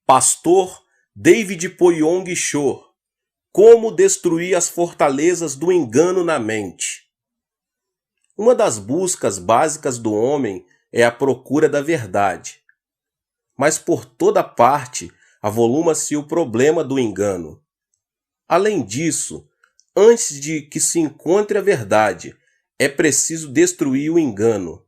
Pastor David Poyong Cho. Como destruir as fortalezas do engano na mente. Uma das buscas básicas do homem é a procura da verdade. Mas por toda parte avoluma-se o problema do engano. Além disso, antes de que se encontre a verdade, é preciso destruir o engano.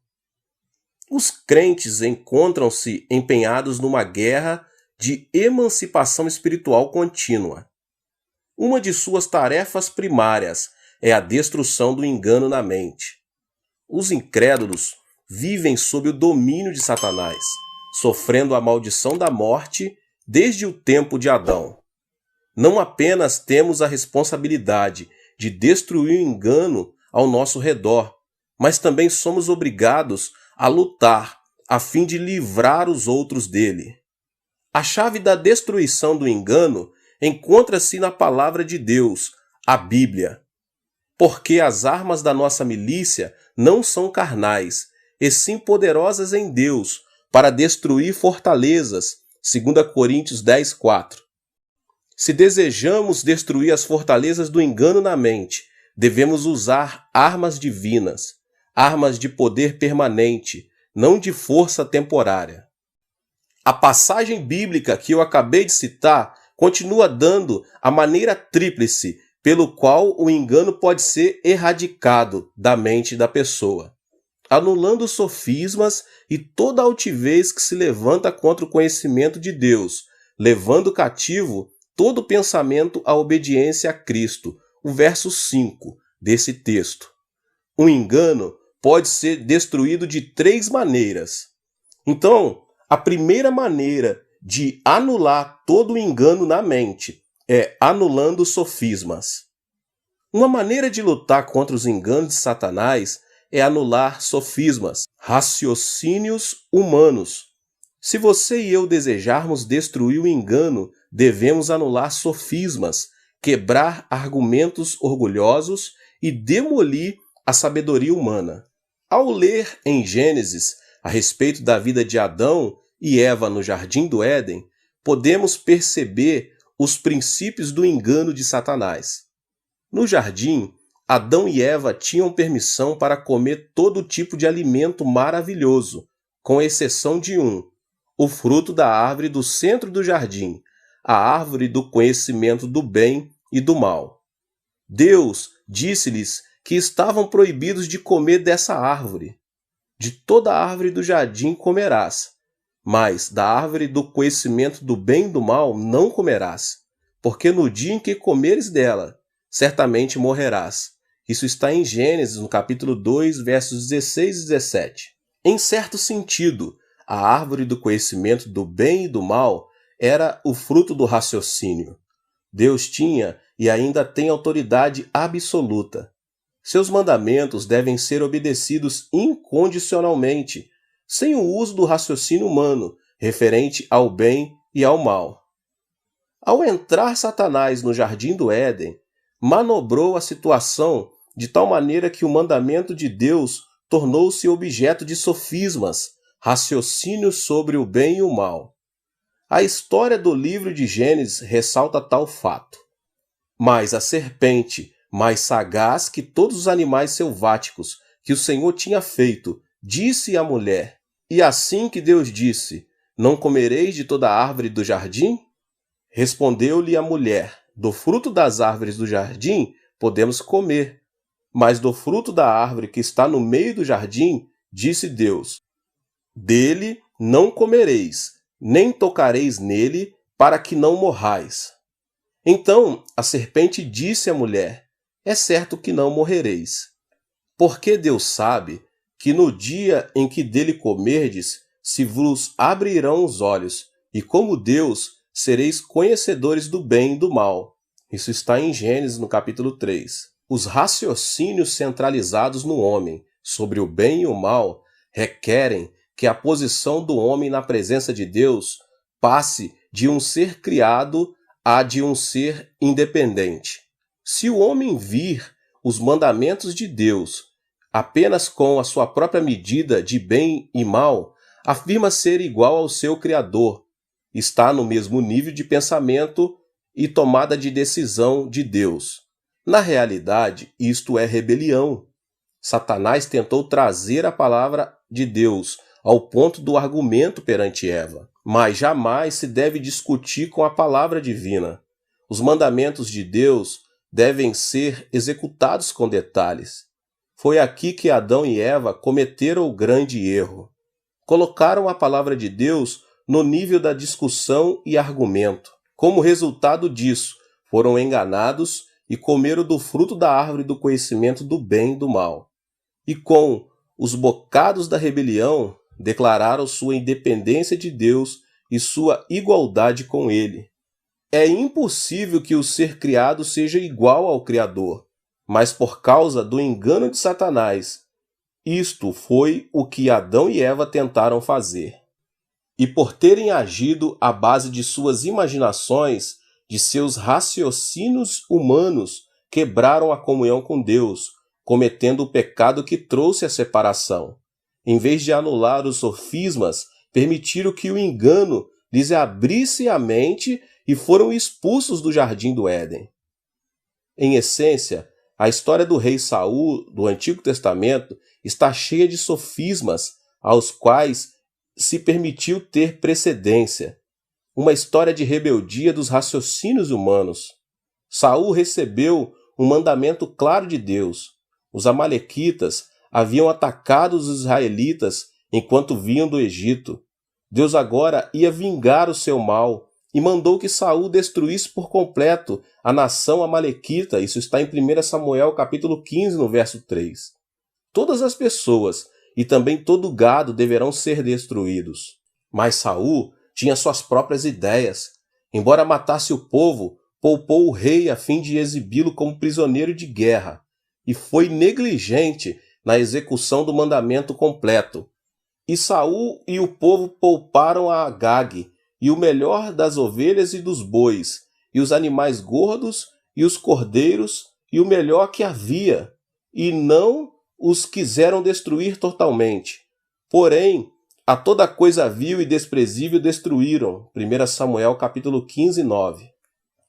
Os crentes encontram-se empenhados numa guerra de emancipação espiritual contínua. Uma de suas tarefas primárias é a destruição do engano na mente. Os incrédulos vivem sob o domínio de Satanás, sofrendo a maldição da morte desde o tempo de Adão. Não apenas temos a responsabilidade de destruir o engano ao nosso redor, mas também somos obrigados a lutar a fim de livrar os outros dele. A chave da destruição do engano encontra-se na palavra de Deus, a Bíblia. Porque as armas da nossa milícia não são carnais, e sim poderosas em Deus para destruir fortalezas, 2 Coríntios 10:4. Se desejamos destruir as fortalezas do engano na mente, devemos usar armas divinas, armas de poder permanente, não de força temporária. A passagem bíblica que eu acabei de citar continua dando a maneira tríplice pelo qual o engano pode ser erradicado da mente da pessoa, anulando os sofismas e toda altivez que se levanta contra o conhecimento de Deus, levando cativo todo pensamento à obediência a Cristo, o verso 5 desse texto. O engano pode ser destruído de 3 maneiras. Então, a primeira maneira de anular todo o engano na mente é anulando os sofismas. Uma maneira de lutar contra os enganos de Satanás é anular sofismas, raciocínios humanos. Se você e eu desejarmos destruir o engano, devemos anular sofismas, quebrar argumentos orgulhosos e demolir a sabedoria humana. Ao ler em Gênesis a respeito da vida de Adão e Eva no Jardim do Éden, podemos perceber os princípios do engano de Satanás. No jardim, Adão e Eva tinham permissão para comer todo tipo de alimento maravilhoso, com exceção de um, o fruto da árvore do centro do jardim, a árvore do conhecimento do bem e do mal. Deus disse-lhes que estavam proibidos de comer dessa árvore. De toda a árvore do jardim comerás, mas da árvore do conhecimento do bem e do mal não comerás, porque no dia em que comeres dela, certamente morrerás. Isso está em Gênesis, no capítulo 2, versos 16 e 17. Em certo sentido, a árvore do conhecimento do bem e do mal era o fruto do raciocínio. Deus tinha e ainda tem autoridade absoluta. Seus mandamentos devem ser obedecidos incondicionalmente, sem o uso do raciocínio humano, referente ao bem e ao mal. Ao entrar Satanás no Jardim do Éden, manobrou a situação de tal maneira que o mandamento de Deus tornou-se objeto de sofismas, raciocínios sobre o bem e o mal. A história do livro de Gênesis ressalta tal fato. Mas a serpente, mais sagaz que todos os animais selváticos que o Senhor tinha feito, disse à mulher: E assim que Deus disse, não comereis de toda a árvore do jardim? Respondeu-lhe a mulher: Do fruto das árvores do jardim podemos comer, mas do fruto da árvore que está no meio do jardim, disse Deus: Dele não comereis, nem tocareis nele, para que não morrais. Então a serpente disse à mulher: É certo que não morrereis. Porque Deus sabe que no dia em que dele comerdes, se vos abrirão os olhos, e como Deus, sereis conhecedores do bem e do mal. Isso está em Gênesis, no capítulo 3. Os raciocínios centralizados no homem sobre o bem e o mal requerem que a posição do homem na presença de Deus passe de um ser criado a de um ser independente. Se o homem vir os mandamentos de Deus apenas com a sua própria medida de bem e mal, afirma ser igual ao seu Criador. está no mesmo nível de pensamento e tomada de decisão de Deus. Na realidade, isto é rebelião. Satanás tentou trazer a palavra de Deus ao ponto do argumento perante Eva, mas jamais se deve discutir com a palavra divina. Os mandamentos de Deus devem ser executados com detalhes. Foi aqui que Adão e Eva cometeram o grande erro. Colocaram a palavra de Deus no nível da discussão e argumento. Como resultado disso, foram enganados e comeram do fruto da árvore do conhecimento do bem e do mal. E com os bocados da rebelião, declararam sua independência de Deus e sua igualdade com Ele. É impossível que o ser criado seja igual ao Criador, mas por causa do engano de Satanás, isto foi o que Adão e Eva tentaram fazer. E por terem agido à base de suas imaginações, de seus raciocínios humanos, quebraram a comunhão com Deus, cometendo o pecado que trouxe a separação. Em vez de anular os sofismas, permitiram que o engano lhes abrisse a mente e foram expulsos do jardim do Éden. Em essência, a história do rei Saul do Antigo Testamento está cheia de sofismas aos quais se permitiu ter precedência. Uma história de rebeldia dos raciocínios humanos. Saul recebeu um mandamento claro de Deus. Os amalequitas haviam atacado os israelitas enquanto vinham do Egito. Deus agora ia vingar o seu mal e mandou que Saul destruísse por completo a nação amalequita. Isso está em 1 Samuel capítulo 15, no verso 3. Todas as pessoas e também todo o gado deverão ser destruídos. Mas Saul tinha suas próprias ideias. Embora matasse o povo, poupou o rei a fim de exibi-lo como prisioneiro de guerra e foi negligente na execução do mandamento completo. E Saul e o povo pouparam a Agag, e o melhor das ovelhas e dos bois, e os animais gordos, e os cordeiros, e o melhor que havia, e não os quiseram destruir totalmente. Porém, a toda coisa vil e desprezível destruíram. 1 Samuel capítulo 15, 9.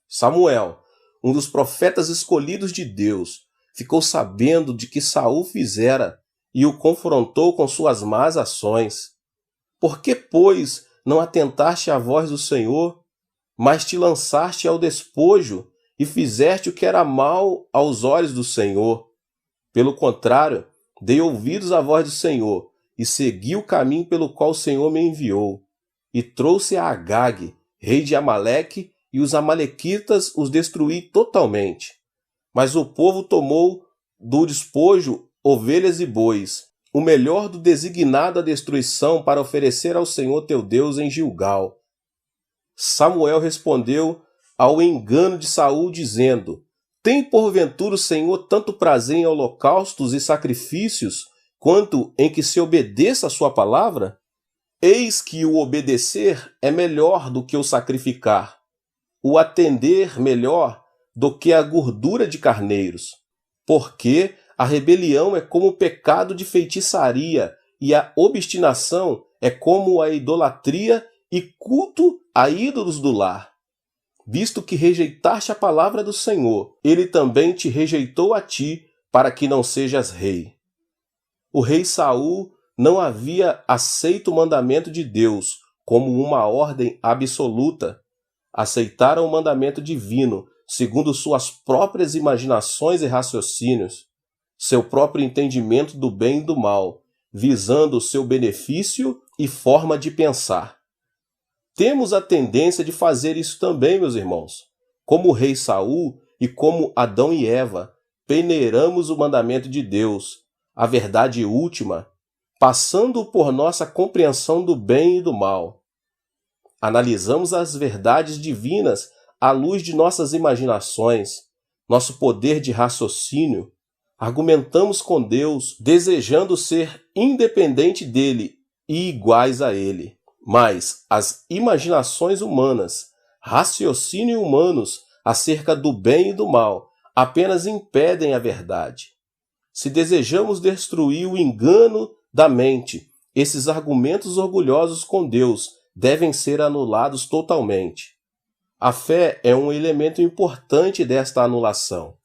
Samuel, um dos profetas escolhidos de Deus, ficou sabendo de que Saul fizera e o confrontou com suas más ações. Por que, pois, não atentaste à voz do Senhor, mas te lançaste ao despojo e fizeste o que era mal aos olhos do Senhor? Pelo contrário, dei ouvidos à voz do Senhor e segui o caminho pelo qual o Senhor me enviou. E trouxe a Agag, rei de Amaleque, e os amalequitas os destruí totalmente. Mas o povo tomou do despojo ovelhas e bois, o melhor do designado à destruição, para oferecer ao Senhor teu Deus em Gilgal. Samuel respondeu ao engano de Saul, dizendo: Tem porventura o Senhor tanto prazer em holocaustos e sacrifícios, quanto em que se obedeça a sua palavra? Eis que o obedecer é melhor do que o sacrificar, o atender melhor do que a gordura de carneiros. Porque a rebelião é como o pecado de feitiçaria, e a obstinação é como a idolatria e culto a ídolos do lar. Visto que rejeitaste a palavra do Senhor, ele também te rejeitou a ti, para que não sejas rei. O rei Saul não havia aceito o mandamento de Deus como uma ordem absoluta. Aceitaram o mandamento divino, segundo suas próprias imaginações e raciocínios, seu próprio entendimento do bem e do mal, visando o seu benefício e forma de pensar. Temos a tendência de fazer isso também, meus irmãos. Como o rei Saul e como Adão e Eva, peneiramos o mandamento de Deus, a verdade última, passando por nossa compreensão do bem e do mal. Analisamos as verdades divinas à luz de nossas imaginações, nosso poder de raciocínio. Argumentamos com Deus, desejando ser independente dele e iguais a ele. Mas as imaginações humanas, raciocínio humanos acerca do bem e do mal, apenas impedem a verdade. Se desejamos destruir o engano da mente, esses argumentos orgulhosos com Deus devem ser anulados totalmente. A fé é um elemento importante desta anulação.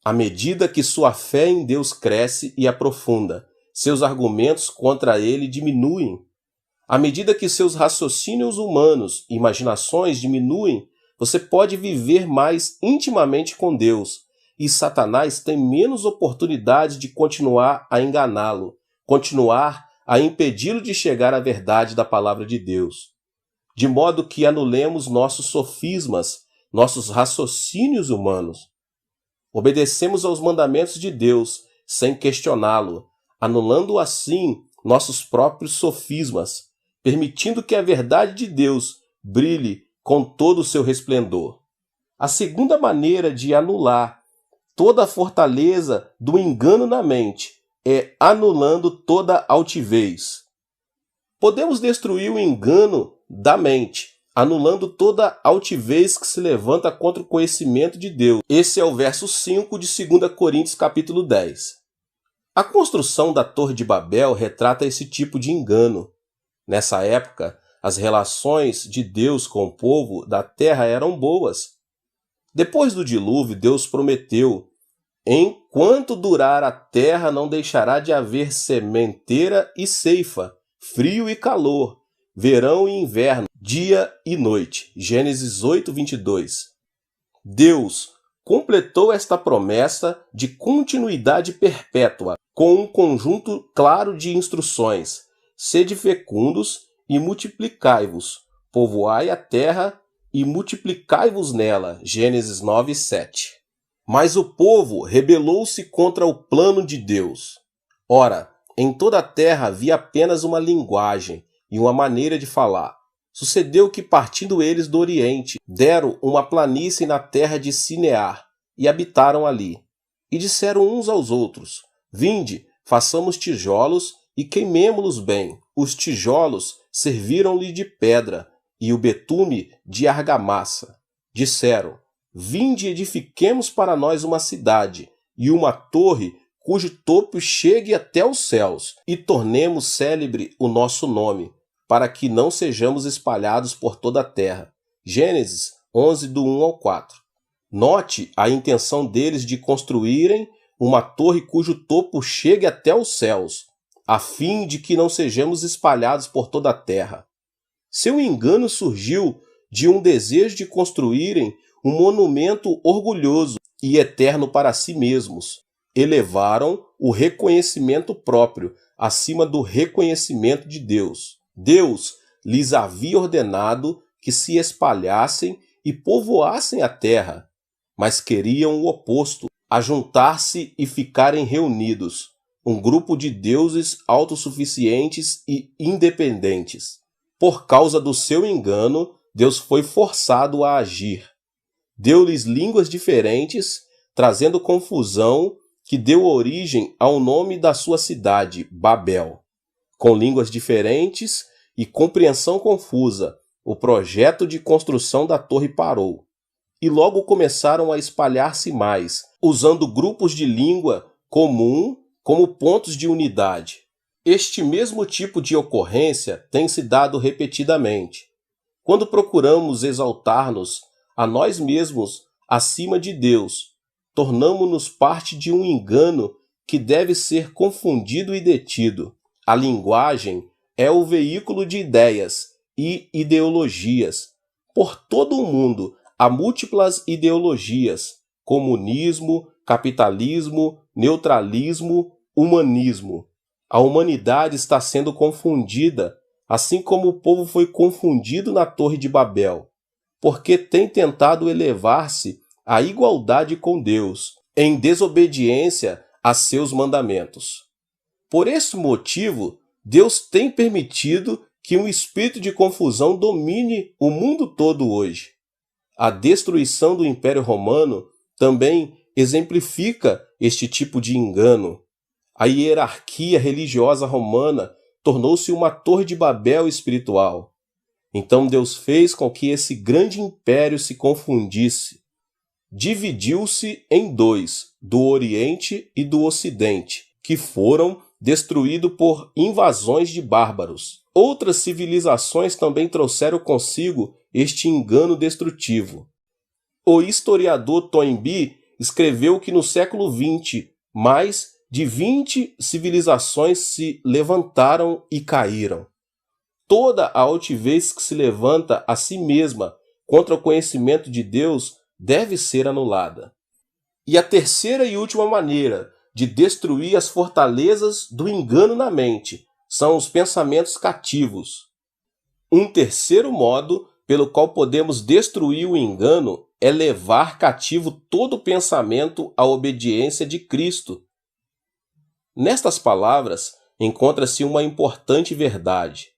À medida que sua fé em Deus cresce e aprofunda, seus argumentos contra ele diminuem. À medida que seus raciocínios humanos e imaginações diminuem, você pode viver mais intimamente com Deus, e Satanás tem menos oportunidades de continuar a enganá-lo, continuar a impedi-lo de chegar à verdade da palavra de Deus. De modo que anulemos nossos sofismas, nossos raciocínios humanos. Obedecemos aos mandamentos de Deus sem questioná-lo, anulando assim nossos próprios sofismas, permitindo que a verdade de Deus brilhe com todo o seu resplendor. A segunda maneira de anular toda a fortaleza do engano na mente é anulando toda altivez. Podemos destruir o engano da mente, anulando toda altivez que se levanta contra o conhecimento de Deus. Esse é o verso 5 de 2 Coríntios capítulo 10. A construção da Torre de Babel retrata esse tipo de engano. Nessa época, as relações de Deus com o povo da terra eram boas. Depois do dilúvio, Deus prometeu: enquanto durar a terra, não deixará de haver sementeira e ceifa, frio e calor, verão e inverno, dia e noite. Gênesis 8, 22. Deus completou esta promessa de continuidade perpétua com um conjunto claro de instruções: sede fecundos e multiplicai-vos, povoai a terra e multiplicai-vos nela. Gênesis 9, 7. Mas o povo rebelou-se contra o plano de Deus. Ora, em toda a terra havia apenas uma linguagem e uma maneira de falar. Sucedeu que, partindo eles do Oriente, deram uma planície na terra de Sinear e habitaram ali. E disseram uns aos outros: vinde, façamos tijolos e queimemo-los bem. Os tijolos serviram-lhe de pedra e o betume de argamassa. Disseram: vinde, edifiquemos para nós uma cidade e uma torre cujo topo chegue até os céus, e tornemos célebre o nosso nome, para que não sejamos espalhados por toda a terra. Gênesis 11, do 1 ao 4. Note a intenção deles de construírem uma torre cujo topo chegue até os céus, a fim de que não sejamos espalhados por toda a terra. Seu engano surgiu de um desejo de construírem um monumento orgulhoso e eterno para si mesmos. Elevaram o reconhecimento próprio acima do reconhecimento de Deus. Deus lhes havia ordenado que se espalhassem e povoassem a terra, mas queriam o oposto, ajuntar-se e ficarem reunidos, um grupo de deuses autossuficientes e independentes. Por causa do seu engano, Deus foi forçado a agir. Deu-lhes línguas diferentes, trazendo confusão, que deu origem ao nome da sua cidade, Babel. Com línguas diferentes e compreensão confusa, o projeto de construção da torre parou. E logo começaram a espalhar-se mais, usando grupos de língua comum como pontos de unidade. Este mesmo tipo de ocorrência tem se dado repetidamente. Quando procuramos exaltar-nos a nós mesmos acima de Deus, tornamo-nos parte de um engano que deve ser confundido e detido. A linguagem é o veículo de ideias e ideologias. Por todo o mundo há múltiplas ideologias: comunismo, capitalismo, neutralismo, humanismo. A humanidade está sendo confundida, assim como o povo foi confundido na Torre de Babel, porque tem tentado elevar-se à igualdade com Deus, em desobediência a seus mandamentos. Por esse motivo, Deus tem permitido que um espírito de confusão domine o mundo todo hoje. A destruição do Império Romano também exemplifica este tipo de engano. A hierarquia religiosa romana tornou-se uma Torre de Babel espiritual. Então Deus fez com que esse grande império se confundisse. Dividiu-se em dois, do Oriente e do Ocidente, que foram destruídos por invasões de bárbaros. Outras civilizações também trouxeram consigo este engano destrutivo. O historiador Toynbee escreveu que no século XX, mais de 20 civilizações se levantaram e caíram. Toda a altivez que se levanta a si mesma contra o conhecimento de Deus deve ser anulada. E a terceira e última maneira de destruir as fortalezas do engano na mente são os pensamentos cativos. Um terceiro modo pelo qual podemos destruir o engano é levar cativo todo pensamento à obediência de Cristo. Nestas palavras encontra-se uma importante verdade.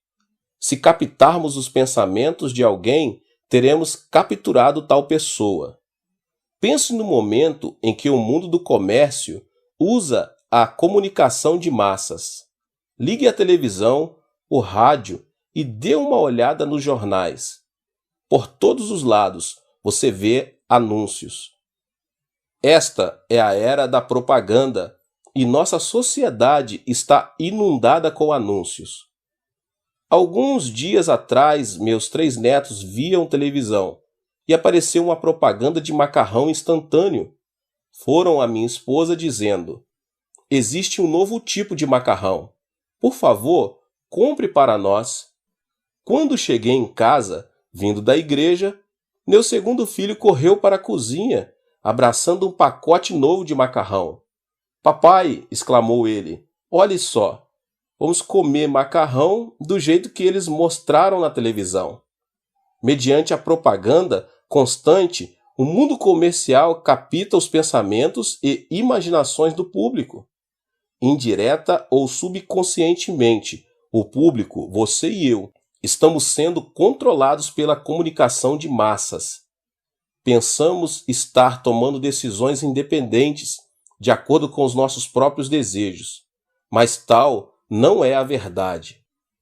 Se captarmos os pensamentos de alguém, teremos capturado tal pessoa. Pense no momento em que o mundo do comércio usa a comunicação de massas. Ligue a televisão, o rádio e dê uma olhada nos jornais. Por todos os lados você vê anúncios. Esta é a era da propaganda e nossa sociedade está inundada com anúncios. Alguns dias atrás, meus 3 netos viam televisão e apareceu uma propaganda de macarrão instantâneo. Foram à minha esposa dizendo: existe um novo tipo de macarrão. Por favor, compre para nós. Quando cheguei em casa, vindo da igreja, meu segundo filho correu para a cozinha, abraçando um pacote novo de macarrão. Papai, exclamou ele, olhe só, vamos comer macarrão do jeito que eles mostraram na televisão. Mediante a propaganda constante, o mundo comercial capta os pensamentos e imaginações do público. Indireta ou subconscientemente, o público, você e eu, estamos sendo controlados pela comunicação de massas. Pensamos estar tomando decisões independentes, de acordo com os nossos próprios desejos, mas tal não é a verdade.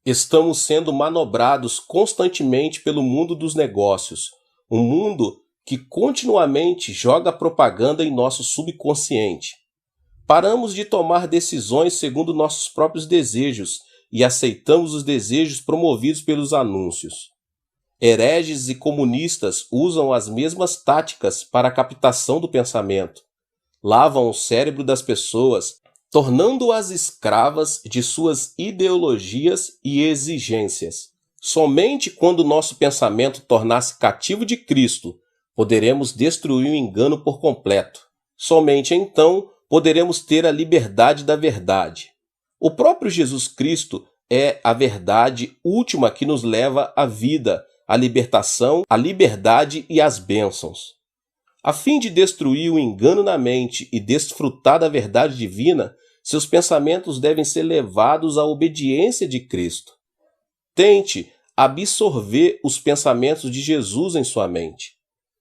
Estamos sendo manobrados constantemente pelo mundo dos negócios, um mundo que continuamente joga propaganda em nosso subconsciente. Paramos de tomar decisões segundo nossos próprios desejos e aceitamos os desejos promovidos pelos anúncios. Hereges e comunistas usam as mesmas táticas para a captação do pensamento. Lavam o cérebro das pessoas, tornando-as escravas de suas ideologias e exigências. Somente quando nosso pensamento tornar-se cativo de Cristo, poderemos destruir o engano por completo. Somente então poderemos ter a liberdade da verdade. O próprio Jesus Cristo é a verdade última que nos leva à vida, à libertação, à liberdade e às bênçãos. A fim de destruir o engano na mente e desfrutar da verdade divina, seus pensamentos devem ser levados à obediência de Cristo. Tente absorver os pensamentos de Jesus em sua mente.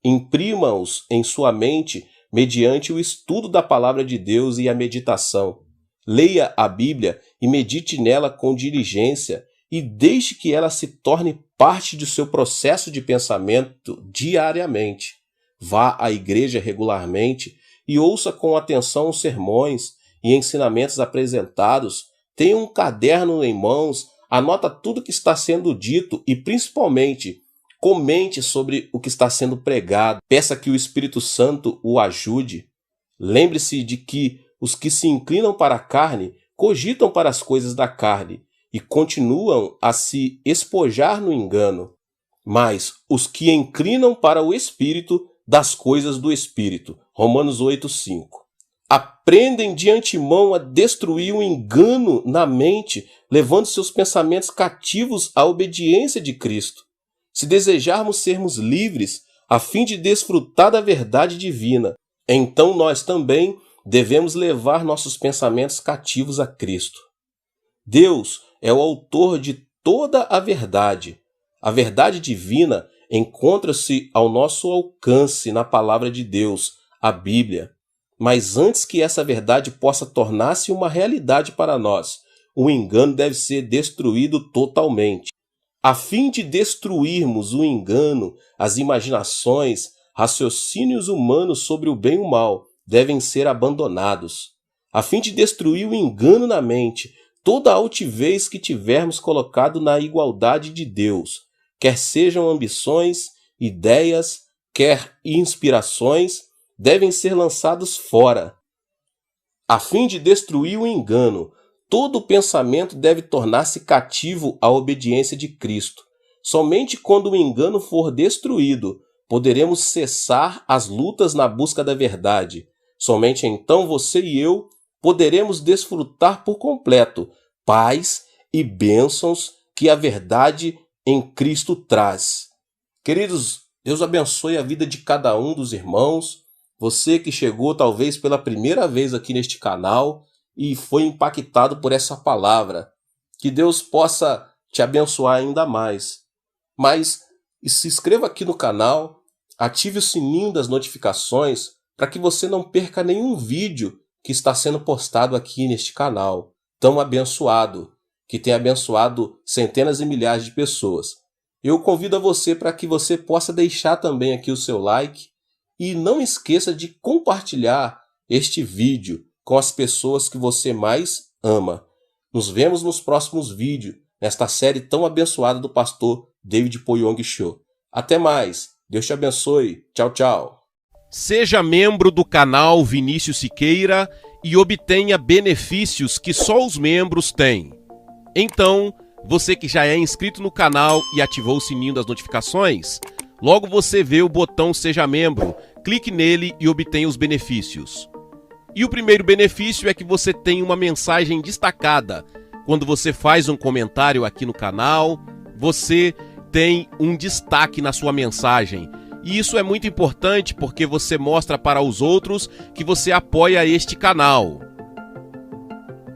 Imprima-os em sua mente mediante o estudo da palavra de Deus e a meditação. Leia a Bíblia e medite nela com diligência e deixe que ela se torne parte do seu processo de pensamento diariamente. Vá à igreja regularmente e ouça com atenção os sermões e ensinamentos apresentados. Tenha um caderno em mãos, anota tudo que está sendo dito e, principalmente, comente sobre o que está sendo pregado. Peça que o Espírito Santo o ajude. Lembre-se de que os que se inclinam para a carne cogitam para as coisas da carne e continuam a se espojar no engano. Mas os que inclinam para o Espírito, das coisas do Espírito. Romanos 8:5. Aprendem de antemão a destruir o engano na mente, levando seus pensamentos cativos à obediência de Cristo. Se desejarmos sermos livres, a fim de desfrutar da verdade divina, então nós também devemos levar nossos pensamentos cativos a Cristo. Deus é o autor de toda a verdade. A verdade divina encontra-se ao nosso alcance na palavra de Deus, a Bíblia. Mas antes que essa verdade possa tornar-se uma realidade para nós, o engano deve ser destruído totalmente. A fim de destruirmos o engano, as imaginações, raciocínios humanos sobre o bem e o mal devem ser abandonados. A fim de destruir o engano na mente, toda altivez que tivermos colocado na igualdade de Deus, quer sejam ambições, ideias, quer inspirações, devem ser lançados fora, a fim de destruir o engano. Todo pensamento deve tornar-se cativo à obediência de Cristo. Somente quando o engano for destruído, poderemos cessar as lutas na busca da verdade. Somente então você e eu poderemos desfrutar por completo paz e bênçãos que a verdade em Cristo traz. Queridos, Deus abençoe a vida de cada um dos irmãos. Você que chegou talvez pela primeira vez aqui neste canal e foi impactado por essa palavra. Que Deus possa te abençoar ainda mais. Mas se inscreva aqui no canal, ative o sininho das notificações para que você não perca nenhum vídeo que está sendo postado aqui neste canal, tão abençoado, que tem abençoado centenas e milhares de pessoas. Eu convido a você para que você possa deixar também aqui o seu like e não esqueça de compartilhar este vídeo com as pessoas que você mais ama. Nos vemos nos próximos vídeos, nesta série tão abençoada do pastor David Poyong Cho. Até mais. Deus te abençoe. Tchau, tchau. Seja membro do canal Vinícius Siqueira e obtenha benefícios que só os membros têm. Então, você que já é inscrito no canal e ativou o sininho das notificações, logo você vê o botão Seja Membro, clique nele e obtenha os benefícios. E o primeiro benefício é que você tem uma mensagem destacada. Quando você faz um comentário aqui no canal, você tem um destaque na sua mensagem. E isso é muito importante porque você mostra para os outros que você apoia este canal.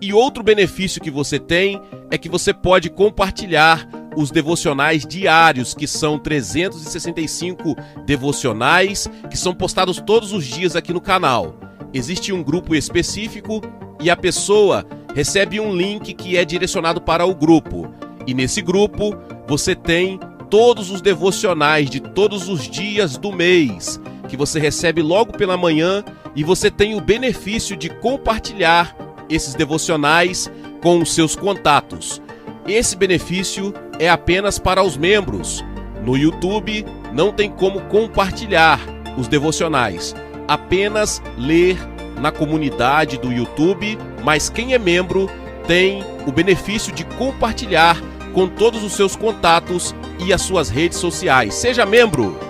E outro benefício que você tem é que você pode compartilhar os devocionais diários, que são 365 devocionais, que são postados todos os dias aqui no canal. Existe um grupo específico e a pessoa recebe um link que é direcionado para o grupo. E nesse grupo você tem todos os devocionais de todos os dias do mês, que você recebe logo pela manhã, e você tem o benefício de compartilhar esses devocionais com os seus contatos. Esse benefício é apenas para os membros. No YouTube não tem como compartilhar os devocionais, apenas ler na comunidade do YouTube, mas quem é membro tem o benefício de compartilhar com todos os seus contatos e as suas redes sociais. Seja membro!